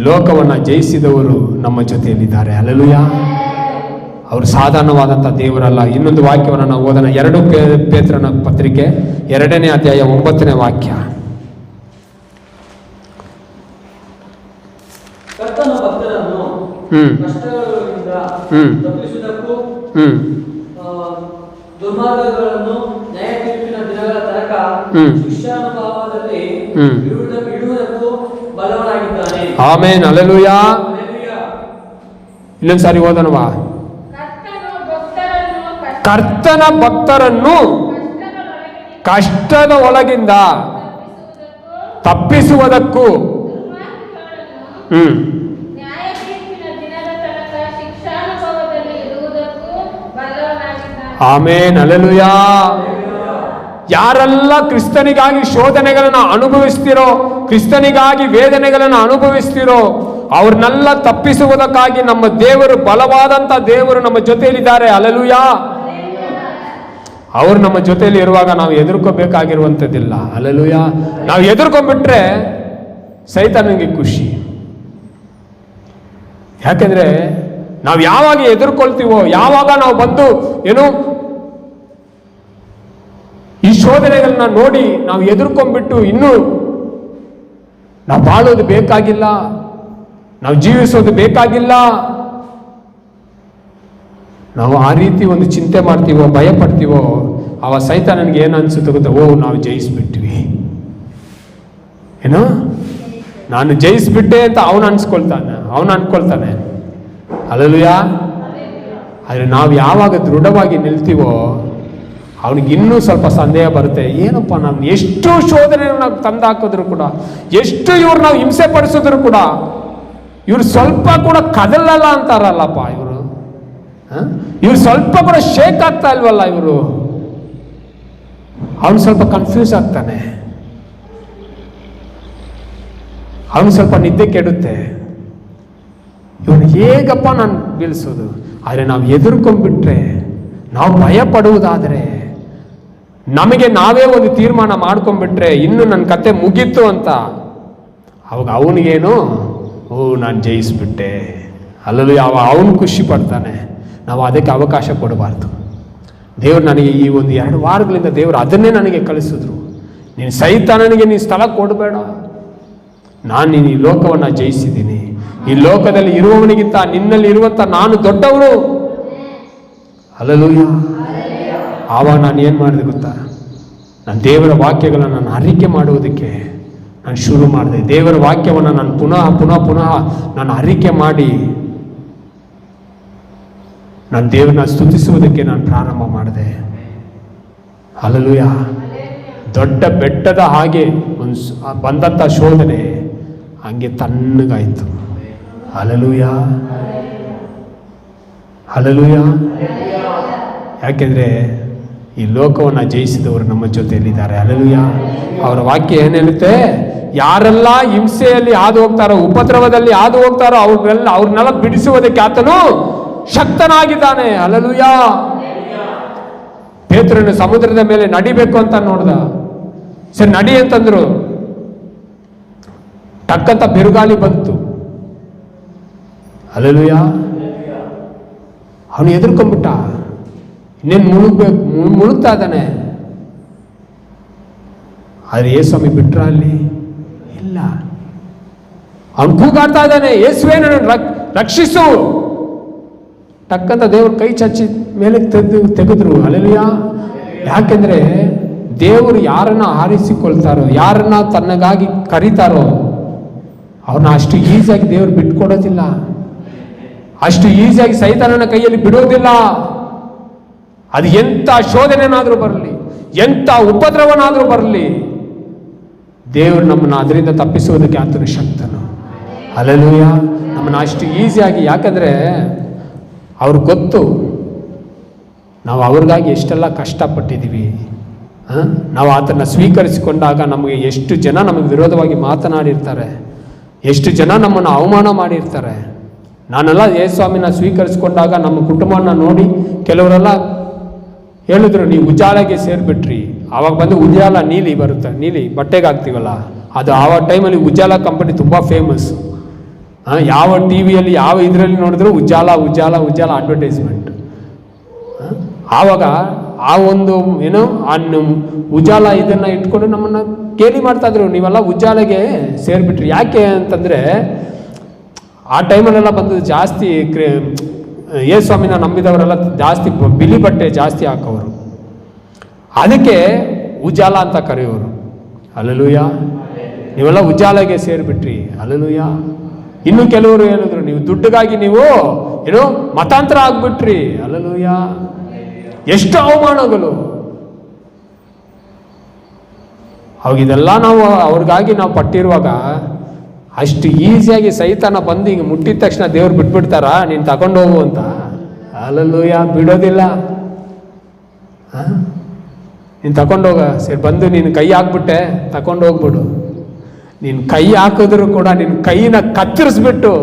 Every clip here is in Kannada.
ಲೋಕವನ್ನು ಜಯಿಸಿದವರು ನಮ್ಮ ಜೊತೆಯಲ್ಲಿದ್ದಾರೆ. ಹಲ್ಲೆಲೂಯಾ. ಅವರು ಸಾಧಾರಣವಾದಂಥ ದೇವರಲ್ಲ. ಇನ್ನೊಂದು ವಾಕ್ಯವನ್ನು ನಾವು ಓದೋಣ. 2 ಪೇತ್ರನ ಪತ್ರಿಕೆ 2ನೇ ಅಧ್ಯಾಯ 9ನೇ ವಾಕ್ಯ. ಕರ್ತನ ಭಕ್ತರನ್ನು ಕಷ್ಟಗಳಿಂದ ತಪ್ಪಿಸುವುದಕ್ಕೂ ದುರ್ಮಾರ್ಗಗಳನ್ನು ನ್ಯಾಯ ತೀರ್ಪಿನ ದಿನಗಳ ತನಕ ಶಿಕ್ಷಾನುಭವದಲ್ಲಿ ಇಡುವುದಕ್ಕೂ ಬಲವನಾಗಿದ್ದಾನೆ. ಆಮೆನ್. ಹಲ್ಲೆಲೂಯಾ. ಇನ್ನೊಂದ್ಸಾರಿ ಓದೋಣವಾ. ಕರ್ತನ ಭಕ್ತರನ್ನು ಕಷ್ಟದ ಒಳಗಿಂದ ತಪ್ಪಿಸುವುದಕ್ಕೂ ಆಮೆನ್. ಹಲ್ಲೆಲೂಯಾ. ಯಾರೆಲ್ಲ ಕ್ರಿಸ್ತನಿಗಾಗಿ ಶೋಧನೆಗಳನ್ನು ಅನುಭವಿಸ್ತಿರೋ, ಕ್ರಿಸ್ತನಿಗಾಗಿ ವೇದನೆಗಳನ್ನು ಅನುಭವಿಸ್ತಿರೋ, ಅವ್ರನ್ನೆಲ್ಲ ತಪ್ಪಿಸುವುದಕ್ಕಾಗಿ ನಮ್ಮ ದೇವರು, ಬಲವಾದಂತ ದೇವರು ನಮ್ಮ ಜೊತೆಯಲ್ಲಿದ್ದಾರೆ. ಹಲ್ಲೆಲೂಯಾ. ಅವ್ರು ನಮ್ಮ ಜೊತೆಯಲ್ಲಿ ಇರುವಾಗ ನಾವು ಎದುರ್ಕೋಬೇಕಾಗಿರುವಂಥದ್ದಿಲ್ಲ. ಹಲ್ಲೆಲೂಯಾ. ನಾವು ಎದುರ್ಕೊಂಡ್ಬಿಟ್ರೆ ಸೈತಾನನಿಗೆ ಖುಷಿ. ಯಾಕೆಂದ್ರೆ ನಾವು ಯಾವಾಗ ಎದುರ್ಕೊಳ್ತೀವೋ, ಯಾವಾಗ ನಾವು ಬಂದು ಈ ಶೋಧನೆಗಳನ್ನ ನೋಡಿ ನಾವು ಎದುರ್ಕೊಂಡ್ಬಿಟ್ಟು ಇನ್ನೂ ನಾವು ಬಾಳೋದು ಬೇಕಾಗಿಲ್ಲ, ನಾವು ಜೀವಿಸೋದು ಬೇಕಾಗಿಲ್ಲ, ನಾವು ಆ ರೀತಿ ಒಂದು ಚಿಂತೆ ಮಾಡ್ತೀವೋ, ಭಯ ಪಡ್ತೀವೋ, ಅವ ಸೈತಾನನಿಗೆ ಏನು ಅನ್ಸುತ್ತೆ ಗೊತ್ತಾ? ಓ, ನಾವು ಜಯಿಸ್ಬಿಟ್ವಿ, ನಾನು ಜಯಿಸ್ಬಿಟ್ಟೆ ಅಂತ ಅವನು ಅನ್ಕೊಳ್ತಾನೆ. ಹಲ್ಲೆಲೂಯಾ. ಆದರೆ ನಾವು ಯಾವಾಗ ದೃಢವಾಗಿ ನಿಲ್ತೀವೋ ಅವನಿಗೆ ಇನ್ನೂ ಸ್ವಲ್ಪ ಸಂದೇಹ ಬರುತ್ತೆ. ಏನಪ್ಪ, ನಾವು ಎಷ್ಟು ಶೋಧನೆ ನಾವು ತಂದಾಕಿದ್ರು ಕೂಡ, ಎಷ್ಟು ಇವ್ರು ನಾವು ಹಿಂಸೆ ಪಡಿಸಿದ್ರು ಕೂಡ ಇವ್ರು ಸ್ವಲ್ಪ ಕೂಡ ಕದಲಲ್ಲ ಅಂತಾರಲ್ಲಪ್ಪ, ಇವ್ರು ಸ್ವಲ್ಪ ಕೂಡ ಶೇಕ್ ಆಗ್ತಾ ಇಲ್ವಲ್ಲ ಇವರು. ಅವನು ಸ್ವಲ್ಪ ಕನ್ಫ್ಯೂಸ್ ಆಗ್ತಾನೆ, ಅವನು ಸ್ವಲ್ಪ ನಿದ್ದೆ ಕೆಡುತ್ತೆ. ಇವನು ಹೇಗಪ್ಪ ನಾನು ಬೀಳಿಸೋದು? ಆದರೆ ನಾವು ಎದುರ್ಕೊಂಡ್ಬಿಟ್ರೆ, ನಾವು ಭಯ ಪಡುವುದಾದರೆ, ನಮಗೆ ನಾವೇ ಒಂದು ತೀರ್ಮಾನ ಮಾಡ್ಕೊಂಡ್ಬಿಟ್ರೆ ಇನ್ನು ನನ್ನ ಕತೆ ಮುಗೀತು ಅಂತ, ಅವಾಗ ಅವನಿಗೇನು, ಓ ನಾನು ಜಯಿಸ್ಬಿಟ್ಟೆ, ಅಲ್ಲೂ ಅವನು ಖುಷಿ ಪಡ್ತಾನೆ. ನಾವು ಅದಕ್ಕೆ ಅವಕಾಶ ಕೊಡಬಾರ್ದು. ದೇವರು ನನಗೆ ಈ ಒಂದು 2 ವಾರಗಳಿಂದ ದೇವರು ಅದನ್ನೇ ನನಗೆ ಕಳಿಸಿದ್ರು. ನೀನು ಸೈತಾನನಿಗೆ ನೀನು ಸ್ಥಳ ಕೊಡಬೇಡ, ನಾನು ನೀನು ಈ ಲೋಕವನ್ನು ಜಯಿಸಿದ್ದೀನಿ, ಈ ಲೋಕದಲ್ಲಿ ಇರುವವನಿಗಿಂತ ನಿನ್ನಲ್ಲಿ ಇರುವಂಥ ನಾನು ದೊಡ್ಡವನು. ಹಲ್ಲೆಲೂಯಾ. ಆವಾಗ ನಾನು ಏನು ಮಾಡಿದೆ ಗೊತ್ತಾ? ನಾನು ದೇವರ ವಾಕ್ಯಗಳನ್ನು ನಾನು ಅರಿಕೆ ಮಾಡುವುದಕ್ಕೆ ನಾನು ಶುರು ಮಾಡಿದೆ. ದೇವರ ವಾಕ್ಯವನ್ನು ನಾನು ಪುನಃ ನಾನು ಅರಿಕೆ ಮಾಡಿ ನಾನು ದೇವರನ್ನ ಸ್ತುತಿಸುವುದಕ್ಕೆ ನಾನು ಪ್ರಾರಂಭ ಮಾಡಿದೆ. ಹಲ್ಲೆಲೂಯಾ. ದೊಡ್ಡ ಬೆಟ್ಟದ ಹಾಗೆ ಒಂದು ಬಂದಂಥ ಶೋಧನೆ ಹಂಗೆ ತಣ್ಣಗಾಯಿತು. ಹಲ್ಲೆಲೂಯಾ. ಹಲ್ಲೆಲೂಯಾ. ಯಾಕೆಂದರೆ ಈ ಲೋಕವನ್ನು ಜಯಿಸಿದವರು ನಮ್ಮ ಜೊತೆಯಲ್ಲಿದ್ದಾರೆ. ಹಲ್ಲೆಲೂಯಾ. ಅವರ ವಾಕ್ಯ ಏನು ಹೇಳುತ್ತೆ? ಯಾರೆಲ್ಲ ಹಿಂಸೆಯಲ್ಲಿ ಹಾದು ಹೋಗ್ತಾರೋ, ಉಪದ್ರವದಲ್ಲಿ ಹಾದು ಹೋಗ್ತಾರೋ ಅವ್ರನ್ನೆಲ್ಲ ಬಿಡಿಸುವುದಕ್ಕೆ ಆತನು ಶಕ್ತನಾಗಿದ್ದಾನೆ. ಹಲ್ಲೆಲೂಯಾ. ಪೇತ್ರನು ಸಮುದ್ರದ ಮೇಲೆ ನಡಿಬೇಕು ಅಂತ ನೋಡ್ದ. ಸರಿ ನಡಿ ಅಂತಂದ್ರು, ಟಕ್ಕಂತ ಬಿರುಗಾಳಿ ಬಂತು. ಹಲ್ಲೆಲೂಯಾ. ಅವನು ಎದುರ್ಕೊಂಡ್ಬಿಟ್ಟ. ಇನ್ನೇನು ಮುಳುಗ್ತಾ ಇದ್ದಾನೆ. ಆದರೆ ಯೇಸ್ವಾಮಿ ಬಿಟ್ರ ಅಲ್ಲಿ? ಇಲ್ಲ. ಅವನು ಕೂಗಾಡ್ತಾ ಇದ್ದಾನೆ, ಯೇಸುವೇ ನನ್ನನ್ನು ರಕ್ಷಿಸು. ಟಕ್ಕಂತ ದೇವ್ರ ಕೈ ಚಚ್ಚಿ ಮೇಲೆ ತೆಗೆದ್ರು. ಹಲ್ಲೆಲೂಯಾ. ಯಾಕೆಂದ್ರೆ ದೇವರು ಯಾರನ್ನ ಆರಿಸಿಕೊಳ್ತಾರೋ, ಯಾರನ್ನ ತನ್ನಗಾಗಿ ಕರೀತಾರೋ ಅವ್ರನ್ನ ಅಷ್ಟು ಈಸಿಯಾಗಿ ದೇವರು ಬಿಟ್ಕೊಡೋದಿಲ್ಲ, ಅಷ್ಟು ಈಸಿಯಾಗಿ ಸೈತಾನನ ಕೈಯಲ್ಲಿ ಬಿಡೋದಿಲ್ಲ. ಅದು ಎಂಥ ಶೋಧನೆನಾದರೂ ಬರಲಿ, ಎಂಥ ಉಪದ್ರವನಾದರೂ ಬರಲಿ, ದೇವರು ನಮ್ಮನ್ನು ಅದರಿಂದ ತಪ್ಪಿಸುವುದಕ್ಕೆ ಆತನು ಶಕ್ತನು. ಹಲ್ಲೆಲೂಯಾ. ನಮ್ಮನ್ನು ಅಷ್ಟು ಈಸಿಯಾಗಿ, ಯಾಕಂದರೆ ಅವ್ರಿಗೆ ಗೊತ್ತು ನಾವು ಅವ್ರಿಗಾಗಿ ಎಷ್ಟೆಲ್ಲ ಕಷ್ಟಪಟ್ಟಿದ್ದೀವಿ. ನಾವು ಆತನ ಸ್ವೀಕರಿಸಿಕೊಂಡಾಗ ನಮಗೆ ಎಷ್ಟು ಜನ ನಮಗೆ ವಿರೋಧವಾಗಿ ಮಾತನಾಡಿರ್ತಾರೆ, ಎಷ್ಟು ಜನ ನಮ್ಮನ್ನು ಅವಮಾನ ಮಾಡಿರ್ತಾರೆ. ನಾನೆಲ್ಲ ಯೇಸುಸ್ವಾಮಿನ ಸ್ವೀಕರಿಸಿಕೊಂಡಾಗ ನಮ್ಮ ಕುಟುಂಬನ ನೋಡಿ ಕೆಲವರೆಲ್ಲ ಹೇಳಿದ್ರು, ನೀವು ಉಜಾಲಗೆ ಸೇರಿಬಿಟ್ರಿ. ಆವಾಗ ಬಂದು ಉಜಾಲ ನೀಲಿ ಬರುತ್ತೆ, ನೀಲಿ ಬಟ್ಟೆಗೆ ಹಾಕ್ತೀವಲ್ಲ ಅದು. ಆವಾಗ ಟೈಮಲ್ಲಿ ಉಜಾಲ ಕಂಪನಿ ತುಂಬ ಫೇಮಸ್. ಯಾವ ಟಿ ವಿಯಲ್ಲಿ ಯಾವ ಇದರಲ್ಲಿ ನೋಡಿದ್ರು ಉಜ್ಜಾಲ ಉಜ್ಜಾಲ ಉಜ್ಜಾಲ ಅಡ್ವರ್ಟೈಸ್ಮೆಂಟ್. ಆವಾಗ ಆ ಒಂದು ಏನು ಉಜಾಲ ಇದನ್ನು ಇಟ್ಕೊಂಡು ನಮ್ಮನ್ನು ಗೇಲಿ ಮಾಡ್ತಾಯಿದ್ರು, ನೀವೆಲ್ಲ ಉಜ್ಜಾಲೆಗೆ ಸೇರಿಬಿಟ್ರಿ. ಯಾಕೆ ಅಂತಂದರೆ ಆ ಟೈಮಲ್ಲೆಲ್ಲ ಬಂದು ಜಾಸ್ತಿ ಯೇಸುಸ್ವಾಮಿನ ನಂಬಿದವರೆಲ್ಲ ಜಾಸ್ತಿ ಬಿಳಿ ಬಟ್ಟೆ ಜಾಸ್ತಿ ಹಾಕೋರು, ಅದಕ್ಕೆ ಉಜಾಲ ಅಂತ ಕರೆಯೋರು. ಹಲ್ಲೆಲೂಯಾ. ನೀವೆಲ್ಲ ಉಜಾಲೆಗೆ ಸೇರಿಬಿಟ್ರಿ. ಹಲ್ಲೆಲೂಯಾ. ಇನ್ನು ಕೆಲವರು ಹೇಳಿದ್ರು, ನೀವು ದುಡ್ಡಿಗಾಗಿ ನೀವು ಏನು ಮತಾಂತರ ಆಗ್ಬಿಟ್ರಿ. ಹಲ್ಲೆಲೂಯಾ. ಎಷ್ಟು ಅವಮಾನಗಳು. ಅವಾಗ ಇದೆಲ್ಲ ನಾವು ಅವ್ರಿಗಾಗಿ ನಾವು ಪಟ್ಟಿರುವಾಗ ಅಷ್ಟು ಈಸಿಯಾಗಿ ಸೈತಾನ ಬಂದು ಹಿಂಗೆ ಮುಟ್ಟಿದ ತಕ್ಷಣ ದೇವ್ರು ಬಿಟ್ಬಿಡ್ತಾರ, ನೀನು ತಗೊಂಡು ಹೋಗು ಅಂತ? ಹಲ್ಲೆಲೂಯಾ. ಬಿಡೋದಿಲ್ಲ. ನೀನು ತಗೊಂಡೋಗ, ಸರಿ ಬಂದು ನೀನು ಕೈ ಹಾಕ್ಬಿಟ್ಟೆ, ತಗೊಂಡು ಹೋಗ್ಬಿಡು. ನೀನು ಕೈ ಹಾಕಿದ್ರು ಕೂಡ ನಿನ್ನ ಕೈನ ಕತ್ತರಿಸ್ಬಿಟ್ಟು,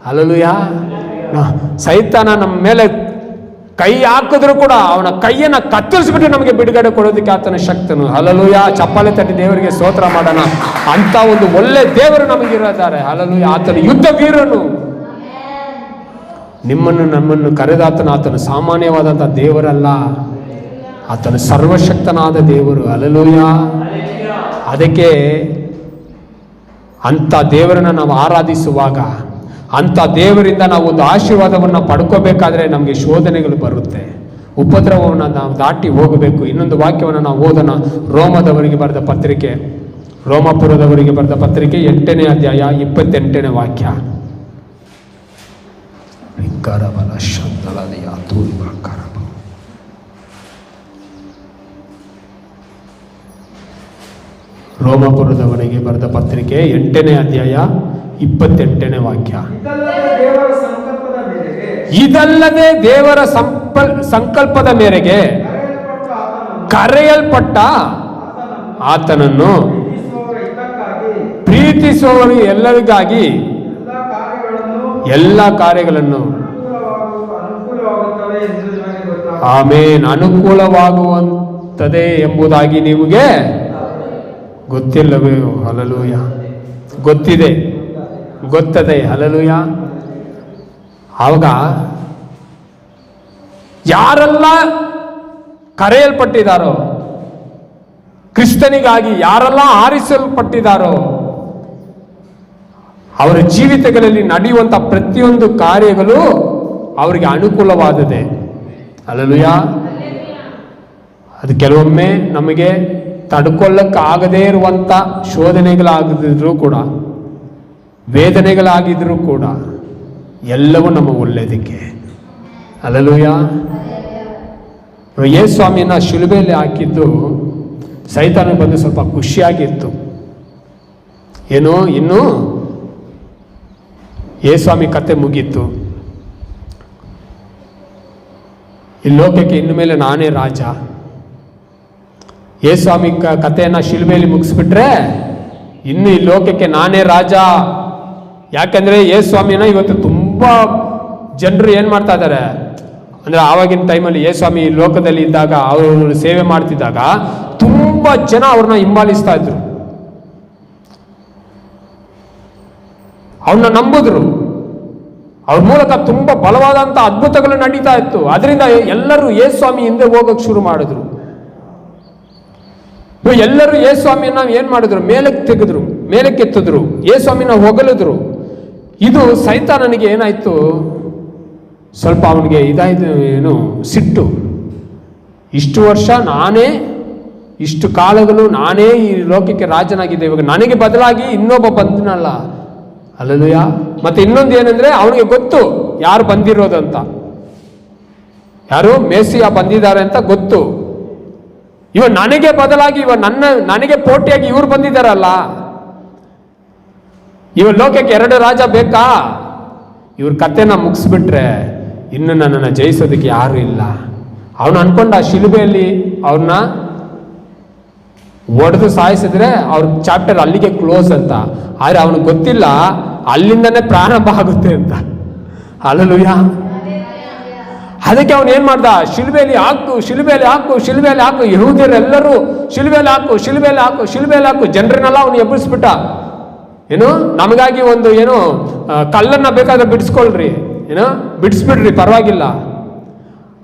ಹಲ್ಲೆಲೂಯಾ, ಸೈತಾನ ನಮ್ಮ ಮೇಲೆ ಕೈ ಹಾಕಿದ್ರು ಕೂಡ ಅವನ ಕೈಯನ್ನು ಕತ್ತರಿಸ್ಬಿಟ್ಟು ನಮಗೆ ಬಿಡುಗಡೆ ಕೊಡೋದಕ್ಕೆ ಆತನ ಶಕ್ತನು. ಹಲ್ಲೆಲೂಯಾ. ಚಪ್ಪಾಳೆ ತಟ್ಟಿ ದೇವರಿಗೆ ಸ್ತೋತ್ರ ಮಾಡೋಣ. ಅಂತ ಒಂದು ಒಳ್ಳೆ ದೇವರು ನಮಗಿದ್ದಾರೆ. ಹಲ್ಲೆಲೂಯಾ. ಆತನ ಯುದ್ಧ ವೀರನು. ನಿಮ್ಮನ್ನು ನಮ್ಮನ್ನು ಕರೆದಾತನ ಆತನು ಸಾಮಾನ್ಯವಾದಂಥ ದೇವರಲ್ಲ, ಆತನು ಸರ್ವಶಕ್ತನಾದ ದೇವರು. ಹಲ್ಲೆಲೂಯಾ. ಅದಕ್ಕೆ ಅಂಥ ದೇವರನ್ನ ನಾವು ಆರಾಧಿಸುವಾಗ, ಅಂಥ ದೇವರಿಂದ ನಾವು ಒಂದು ಆಶೀರ್ವಾದವನ್ನು ಪಡ್ಕೋಬೇಕಾದ್ರೆ ನಮಗೆ ಶೋಧನೆಗಳು ಬರುತ್ತೆ, ಉಪದ್ರವವನ್ನು ನಾವು ದಾಟಿ ಹೋಗಬೇಕು. ಇನ್ನೊಂದು ವಾಕ್ಯವನ್ನು ನಾವು ಓದೋಣ. ರೋಮದವರಿಗೆ ಬರೆದ ಪತ್ರಿಕೆ, ರೋಮಪುರದವರಿಗೆ ಬರೆದ ಪತ್ರಿಕೆ 8ನೇ ಅಧ್ಯಾಯ 28ನೇ ವಾಕ್ಯ. ರೋಮಪುರದವರಿಗೆ ಬರೆದ ಪತ್ರಿಕೆ 8ನೇ ಅಧ್ಯಾಯ 28ನೇ ವಾಕ್ಯ. ಇದಲ್ಲದೆ ದೇವರ ಸಂಕಲ್ಪದ ಮೇರೆಗೆ ಕರೆಯಲ್ಪಟ್ಟ ಆತನನ್ನು ಪ್ರೀತಿಸುವವರು ಎಲ್ಲರಿಗಾಗಿ ಎಲ್ಲ ಕಾರ್ಯಗಳನ್ನು ಆಮೇನ್ ಅನುಕೂಲವಾಗುವಂತದೆ ಎಂಬುದಾಗಿ ನಿಮಗೆ ಗೊತ್ತಿಲ್ಲವೇ? ಹಲ್ಲೆಲೂಯಾ. ಗೊತ್ತಿದೆ, ಗೊತ್ತದೆ. ಹಲ್ಲೆಲೂಯಾ. ಆವಾಗ ಯಾರೆಲ್ಲ ಕರೆಯಲ್ಪಟ್ಟಿದ್ದಾರೋ, ಕ್ರಿಸ್ತನಿಗಾಗಿ ಯಾರೆಲ್ಲ ಆರಿಸಲ್ಪಟ್ಟಿದ್ದಾರೋ, ಅವರ ಜೀವಿತಗಳಲ್ಲಿ ನಡೆಯುವಂಥ ಪ್ರತಿಯೊಂದು ಕಾರ್ಯಗಳು ಅವರಿಗೆ ಅನುಕೂಲವಾದದೆ. ಹಲ್ಲೆಲೂಯಾ. ಅದು ಕೆಲವೊಮ್ಮೆ ನಮಗೆ ತಡ್ಕೊಳ್ಳಕ್ಕಾಗದೇ ಇರುವಂಥ ಶೋಧನೆಗಳಾಗಿದ್ರೂ ಕೂಡ, ವೇದನೆಗಳಾಗಿದ್ರೂ ಕೂಡ, ಎಲ್ಲವೂ ನಮ್ಮ ಒಳ್ಳೆಯದಕ್ಕೆ. ಹಲ್ಲೆಲೂಯಾ. ಯೇಸು ಸ್ವಾಮಿನ ಶಿಲುಬೆಯಲ್ಲಿ ಹಾಕಿದ್ದು ಸೈತಾನಿಗೆ ಬಂದು ಸ್ವಲ್ಪ ಖುಷಿಯಾಗಿತ್ತು. ಏನು, ಇನ್ನು ಯೇಸು ಸ್ವಾಮಿ ಕತೆ ಮುಗೀತು, ಈ ಲೋಕಕ್ಕೆ ಇನ್ನು ಮೇಲೆ ನಾನೇ ರಾಜ. ಯೇಸು ಸ್ವಾಮಿ ಕಥೆಯನ್ನು ಶಿಲುಬೆಯಲ್ಲಿ ಮುಗಿಸ್ಬಿಟ್ರೆ ಇನ್ನು ಈ ಲೋಕಕ್ಕೆ ನಾನೇ ರಾಜ. ಯಾಕಂದರೆ ಯೇಸು ಸ್ವಾಮಿನ ಇವತ್ತು ತುಂಬ ಜನರು ಏನು ಮಾಡ್ತಾ ಇದ್ದಾರೆ ಅಂದರೆ, ಆವಾಗಿನ ಟೈಮಲ್ಲಿ ಯೇಸು ಸ್ವಾಮಿ ಈ ಲೋಕದಲ್ಲಿ ಇದ್ದಾಗ, ಅವರು ಸೇವೆ ಮಾಡ್ತಿದ್ದಾಗ ತುಂಬ ಜನ ಅವ್ರನ್ನ ಹಿಂಬಾಲಿಸ್ತಾ ಇದ್ರು, ಅವ್ರನ್ನ ನಂಬಿದ್ರು. ಅವ್ರ ಮೂಲಕ ತುಂಬ ಬಲವಾದಂಥ ಅದ್ಭುತಗಳು ನಡೀತಾ ಇತ್ತು. ಅದರಿಂದ ಎಲ್ಲರೂ ಯೇಸು ಸ್ವಾಮಿ ಹಿಂದೆ ಹೋಗಕ್ಕೆ ಶುರು ಮಾಡಿದ್ರು. ಎಲ್ಲರೂ ಯೇಸು ಸ್ವಾಮಿಯನ್ನ ಏನು ಮಾಡಿದ್ರು? ಮೇಲಕ್ಕೆ ತೆಗೆದ್ರು, ಮೇಲಕ್ಕೆ ಎತ್ತಿದ್ರು, ಯೇಸು ಸ್ವಾಮಿನ ಹೊಗಳಿದ್ರು. ಇದು ಸೈತಾನನಿಗೆ ಏನಾಯ್ತು, ಸ್ವಲ್ಪ ಅವನಿಗೆ ಇದಾಯ್ತು, ಏನು ಸಿಟ್ಟು. ಇಷ್ಟು ವರ್ಷ ನಾನೇ, ಇಷ್ಟು ಕಾಲಗಳು ನಾನೇ ಈ ಲೋಕಕ್ಕೆ ರಾಜನಾಗಿದ್ದೆ, ಇವಾಗ ನನಗೆ ಬದಲಾಗಿ ಇನ್ನೊಬ್ಬ ಬಂದನಲ್ಲ. ಹಲ್ಲೆಲೂಯಾ. ಮತ್ತೆ ಇನ್ನೊಂದು ಏನಂದ್ರೆ, ಅವನಿಗೆ ಗೊತ್ತು ಯಾರು ಬಂದಿರೋದಂತ, ಯಾರು ಮೇಸಿಯ ಬಂದಿದ್ದಾರೆ ಅಂತ ಗೊತ್ತು. ಇವ ನನಗೆ ಬದಲಾಗಿ, ನನಗೆ ಪೋಟಿಯಾಗಿ ಇವ್ರು ಬಂದಿದ್ದಾರಲ್ಲ, ಇವ ಲೋಕಕ್ಕೆ 2 ರಾಜ ಬೇಕಾ? ಇವ್ರ ಕಥೆನ ಮುಗಿಸ್ಬಿಟ್ರೆ ಇನ್ನು ನನ್ನನ್ನು ಜಯಿಸೋದಕ್ಕೆ ಯಾರು ಇಲ್ಲ. ಅವನು ಅನ್ಕೊಂಡ ಶಿಲುಬೆಯಲ್ಲಿ ಅವ್ರನ್ನ ಒಡೆದು ಸಾಯಿಸಿದ್ರೆ ಅವ್ರ ಚಾಪ್ಟರ್ ಅಲ್ಲಿಗೆ ಕ್ಲೋಸ್ ಅಂತ. ಆದರೆ ಅವನಿಗೆ ಗೊತ್ತಿಲ್ಲ ಅಲ್ಲಿಂದನೇ ಪ್ರಾರಂಭ ಆಗುತ್ತೆ ಅಂತ. ಹಲ್ಲೆಲೂಯಾ. ಅದಕ್ಕೆ ಅವನು ಏನು ಮಾಡ್ದ? ಶಿಲುಬೆಯಲ್ಲಿ ಹಾಕು, ಶಿಲುಬೆಯಲ್ಲಿ ಹಾಕು, ಶಿಲುಬೆಯಲ್ಲಿ ಹಾಕು. ಯಹೂದ್ಯರೆಲ್ಲರೂ ಶಿಲುಬೆಯಲ್ಲಿ ಹಾಕು, ಶಿಲುಬೆಯಲ್ಲಿ ಹಾಕು, ಶಿಲುಬೆಯಲ್ಲಿ ಹಾಕು. ಜನರನ್ನೆಲ್ಲ ಅವನು ಎಬ್ಬಿಸ್ಬಿಟ್ಟ. ಏನು ನಮಗಾಗಿ ಒಂದು ಏನೋ ಕಲ್ಲನ್ನ ಬೇಕಾದ್ರೆ ಬಿಡಿಸ್ಕೊಳ್ರಿ, ಏನೋ ಬಿಡಿಸ್ಬಿಡ್ರಿ, ಪರವಾಗಿಲ್ಲ.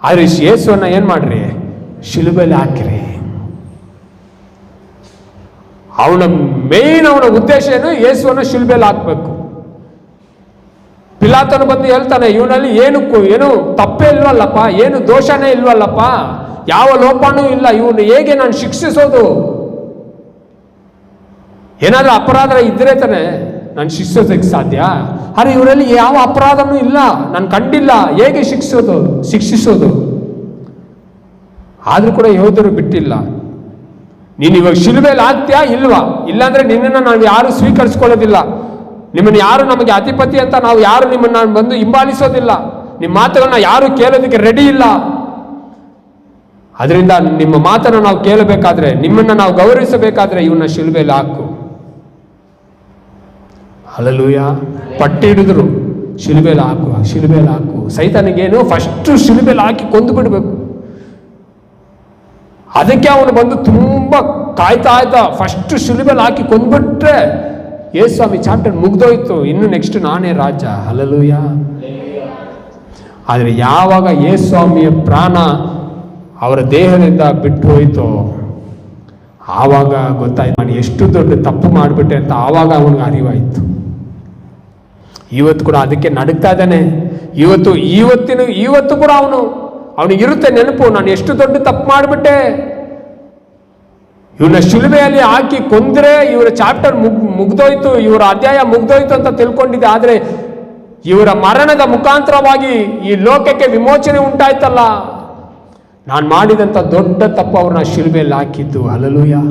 ಆದ್ರೆ ಯೇಸುವನ್ನ ಏನ್ ಮಾಡ್ರಿ, ಶಿಲುಬೆಯಲ್ಲಿ ಹಾಕಿರಿ. ಅವನ ಉದ್ದೇಶ ಏನು, ಯೇಸುವನ್ನ ಶಿಲುಬೆಯಲ್ಲಿ ಹಾಕ್ಬೇಕು. ಪಿಲಾತನು ಬಂದು ಹೇಳ್ತಾನೆ, ಇವನಲ್ಲಿ ಏನು ತಪ್ಪೇ ಇಲ್ವಲ್ಲಪ್ಪ, ಏನು ದೋಷನೇ ಇಲ್ವಲ್ಲಪ್ಪ, ಯಾವ ಲೋಪನೂ ಇಲ್ಲ, ಇವನು ಹೇಗೆ ನಾನು ಶಿಕ್ಷಿಸೋದು? ಏನಾದ್ರೂ ಅಪರಾಧ ಇದ್ರೆ ತಾನೆ ನಾನು ಶಿಕ್ಷಿಸೋದಕ್ಕೆ ಸಾಧ್ಯ. ಆದರೆ ಇವರಲ್ಲಿ ಯಾವ ಅಪರಾಧನೂ ಇಲ್ಲ, ನಾನು ಕಂಡಿಲ್ಲ, ಹೇಗೆ ಶಿಕ್ಷಿಸೋದು? ಆದ್ರೂ ಕೂಡ ಯೋಧರು ಬಿಟ್ಟಿಲ್ಲ. ನೀನು ಇವಾಗ ಶಿಲುಬೆಯಲ್ಲಿ ಆಗ್ತೀಯಾ ಇಲ್ವಾ? ಇಲ್ಲಾಂದ್ರೆ ನಿನ್ನನ್ನು ನಾವು ಯಾರು ಸ್ವೀಕರಿಸ್ಕೊಳ್ಳೋದಿಲ್ಲ, ನಿಮ್ಮನ್ನು ಯಾರು ನಮಗೆ ಅಧಿಪತಿ ಅಂತ ನಾವು ಯಾರು ನಿಮ್ಮನ್ನು ಬಂದು ಹಿಂಬಾಲಿಸೋದಿಲ್ಲ, ನಿಮ್ಮ ಮಾತುಗಳನ್ನ ಯಾರು ಕೇಳೋದಕ್ಕೆ ರೆಡಿ ಇಲ್ಲ. ಅದರಿಂದ ನಿಮ್ಮ ಮಾತನ್ನು ನಾವು ಕೇಳಬೇಕಾದ್ರೆ, ನಿಮ್ಮನ್ನು ನಾವು ಗೌರವಿಸಬೇಕಾದ್ರೆ ಇವನ್ನ ಶಿಲುಬೆಯಲ್ಲಿ ಹಾಕು. ಹಲ್ಲೆಲೂಯಾ. ಪಟ್ಟಿ ಹಿಡಿದ್ರು, ಶಿಲುಬೆಯಲ್ಲಿ ಹಾಕು. ಸೈತಾನಿಗೇನು, ಫಸ್ಟ್ ಶಿಲುಬೆಯಲ್ಲಿ ಹಾಕಿ ಕೊಂದು ಬಿಡಬೇಕು. ಅದಕ್ಕೆ ಅವನು ಬಂದು ತುಂಬಾ ಕಾಯ್ತಾ ಇದ್ದ, ಫಸ್ಟ್ ಶಿಲುಬೆಯಲ್ಲಿ ಹಾಕಿ ಕೊಂದ್ಬಿಟ್ರೆ ಯೇಸುಸ್ವಾಮಿ ಚಾಪ್ಟರ್ ಮುಗ್ದೋಯ್ತು, ಇನ್ನು ನೆಕ್ಸ್ಟ್ ನಾನೇ ರಾಜ. ಹಲ್ಲೆಲೂಯಾ. ಆದರೆ ಯಾವಾಗ ಯೇಸುಸ್ವಾಮಿಯ ಪ್ರಾಣ ಅವರ ದೇಹದಿಂದ ಬಿಟ್ಟು ಹೋಯ್ತೋ ಆವಾಗ ಗೊತ್ತಾಯ್ತು, ನಾನು ಎಷ್ಟು ದೊಡ್ಡ ತಪ್ಪು ಮಾಡಿಬಿಟ್ಟೆ ಅಂತ. ಆವಾಗ ಅವನಿಗೆ ಅರಿವಾಯಿತು. ಇವತ್ತು ಕೂಡ ಅದಕ್ಕೆ ನಡುಕ್ತಾ ಇದ್ದಾನೆ. ಇವತ್ತು ಕೂಡ ಅವನಿಗಿರುತ್ತೆ ನೆನಪು, ನಾನು ಎಷ್ಟು ದೊಡ್ಡ ತಪ್ಪು ಮಾಡಿಬಿಟ್ಟೆ. ಇವನ್ನ ಶಿಲುಬೆಯಲ್ಲಿ ಹಾಕಿ ಕೊಂದ್ರೆ ಇವರ ಚಾಪ್ಟರ್ ಮುಗ್ದೋಯ್ತು, ಇವರ ಅಧ್ಯಾಯ ಮುಗ್ದೋಯ್ತು ಅಂತ ತಿಳ್ಕೊಂಡಿದ್ದೆ. ಆದರೆ ಇವರ ಮರಣದ ಮುಖಾಂತರವಾಗಿ ಈ ಲೋಕಕ್ಕೆ ವಿಮೋಚನೆ ಉಂಟಾಯ್ತಲ್ಲ. ನಾನು ಮಾಡಿದಂಥ ದೊಡ್ಡ ತಪ್ಪು ಅವ್ರನ್ನ ಶಿಲುಬೆಯಲ್ಲಿ ಹಾಕಿದ್ದು. ಹಲ್ಲೆಲೂಯಾ.